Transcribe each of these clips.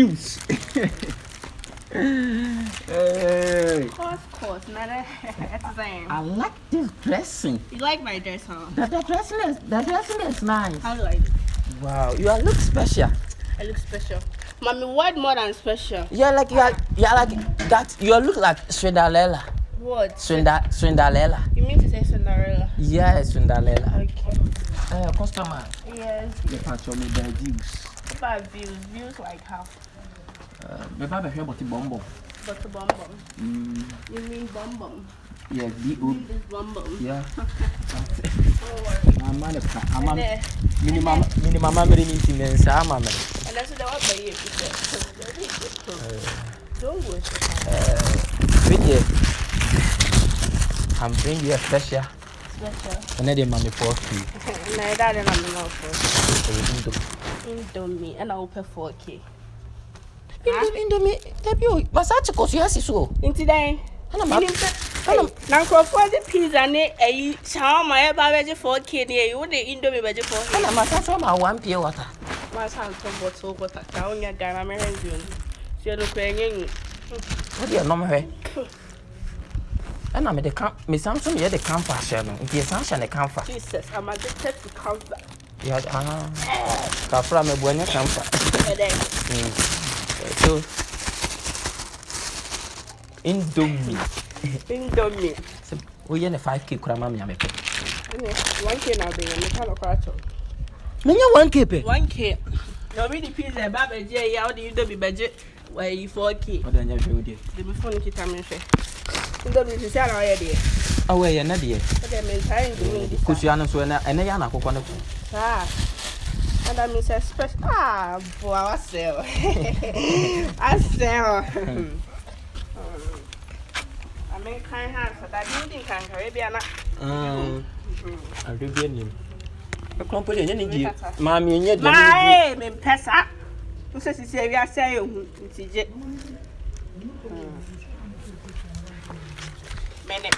views. Hey. Of course, not the same. I like this dressing. You like my dress, huh? The dressing is nice. How do I look? Wow, you look special. I look special. Mommy, what more than special? You're like like that. You look like Cinderella. What? Cinderella. You mean to say Cinderella? Yes, Cinderella. Okay. Customer. Yes. You can show me the views. What about views? Views like how? Maybe I hear about the bomb. But the bum bum. You mean bum bum? Yeah, You mean this bum bum? yeah. Don't worry. Minimum, And that's what I want by you. Don't waste your time. I'm bringing you a special. Special. And then mommy for free. No, that ain't not for Indomie. And I'll pay 4K. Indomie, but such a course, yes, so. Into day. Now, for the pizza and a chow my baby 4K near you, the Indomie budget for him. I'm a from our 1 pure water. My son from what's over town, your guy, American. So you're paying. What do you know, me? And I'm at the camp, Miss Samson, you're the camper channel. If you're sunshine, a camper. Jesus, I'm addicted to comfort. Yeah, from a buena camper. So, Indomie. We in a 5K cramam yammy. 1K now, baby, and the kind of carton. Many 1K. 1K. No, really, pizza, Baba J, how do you do budget? Why you 4K? What then you showed you? The before you tell me, Indomie is already. Oh, yeah, not dear. But I'm trying to do this. Cusiana, so and a yana coconut. Ah. And I miss a special. Ah, boy, I sell. I sell. I make kind hands for that. You didn't can Caribbean. Caribbean. A company, any mammy, and yet, my name, Pessa. Who says you say we are saying, TJ? Minute.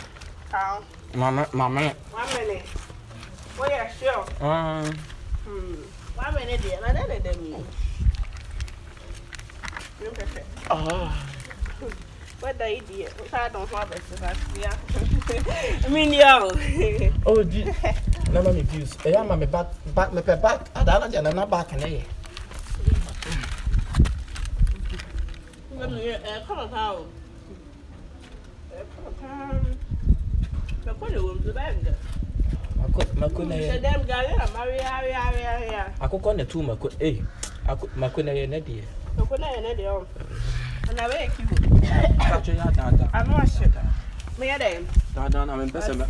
Mamma. 1 minute. Oh, yeah, sure. 1 minute, dear. I don't know them. What the idiot? I don't have it. I mean, yo. Oh, dear. Never me views. I am my back. I don't know back in here. Come on, how? The corner room, the band. Makuna, Them guy, Maria. I could call the 2 Makuna. Eh, I could Makuna and Eddie. The corner and Eddie. And I wake you. I'm not sure. Me a day. I'm in person.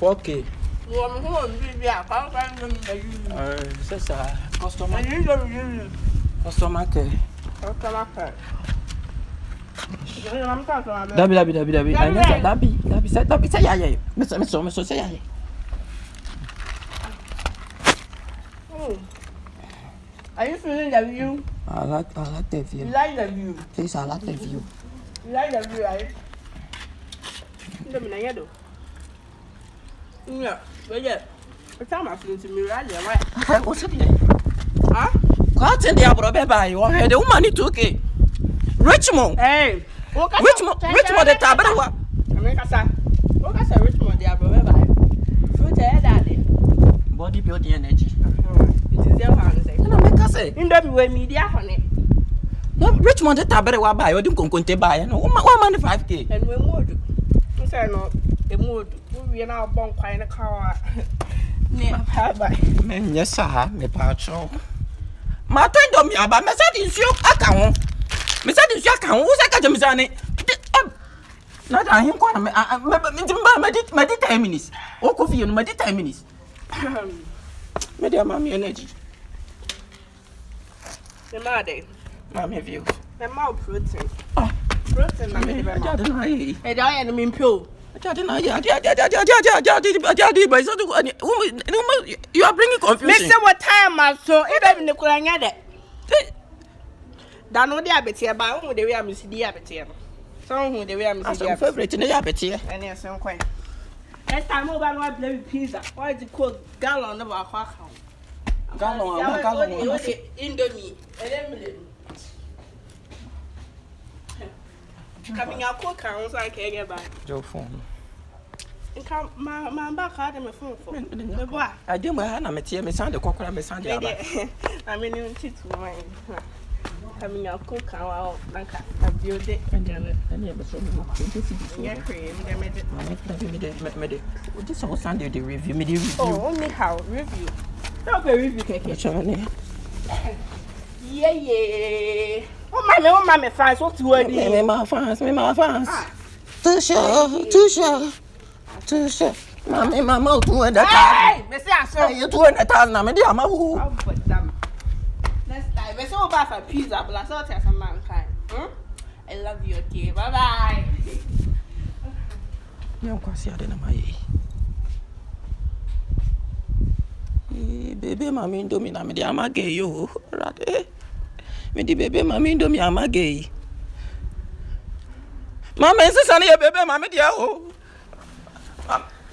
4K. Customer care. Dabi. Say yeah. Mr. Say yeah. Are you feeling the view? I like the view. You like the view? Please, I like the view. You like the view, right? You don't mean yeah, but yeah. The time I feel to me, right? What's it? Huh? What's in the abroad by you? I had a woman in 2K. Richmond. Hey, Richmond, the Tabawa. I mean, I said Richmond, the abroad by fruit, daddy. Body building energy. It is their hands. And I make us say, in the way media honey. No, Richmond, the Tabawa by, or do you buy? And 5K. And we would. You say no, the mood. We are now born quite in a car. Man, yes, sir, me patrol. My friend don't me about my son is your account. Miss Adams, your account was a Kajamizani. Not I him quite my 10 minutes. Oh, coffee and my 10 minutes. Madam, mommy energy. The Made, Mammy view. the mouth protein. Oh, Protein, I don't know. and I am in pill. You are bringing confusion. Mr. What time I saw it in the Kuranga. Don't diabetes about who the way I'm diabetes. Some who the way I'm favorite in the appetite. and yes, some quite. Next time over, I play pizza. Why is it called gallon of our Indomie. Coming out cook so I can get back. Joe phone. Come, my back had him a phone for me. I did my hand, I'm a tear, my son, the cockroach, my son. I mean, you teach mine. Coming out cook out like a beauty and never saw me. Cream, this whole Sunday, the review me. Oh, only how review. Don't be review cake. Yeah. Oh, my fans, what to me, my fans. Too sure. Mammy, my mouth, 200. Hey, Messiah, you're 200,000. I'm a dear, my who. Next time, it's all about a pizza, but I saw it as a mankind. I love you, okay? Bye bye. You don't see it in my baby, mammy, do me, I'm a gay, you. Me the baby, mammy, do me, I'm a gay. Mamma, is this only a baby, mammy, dear?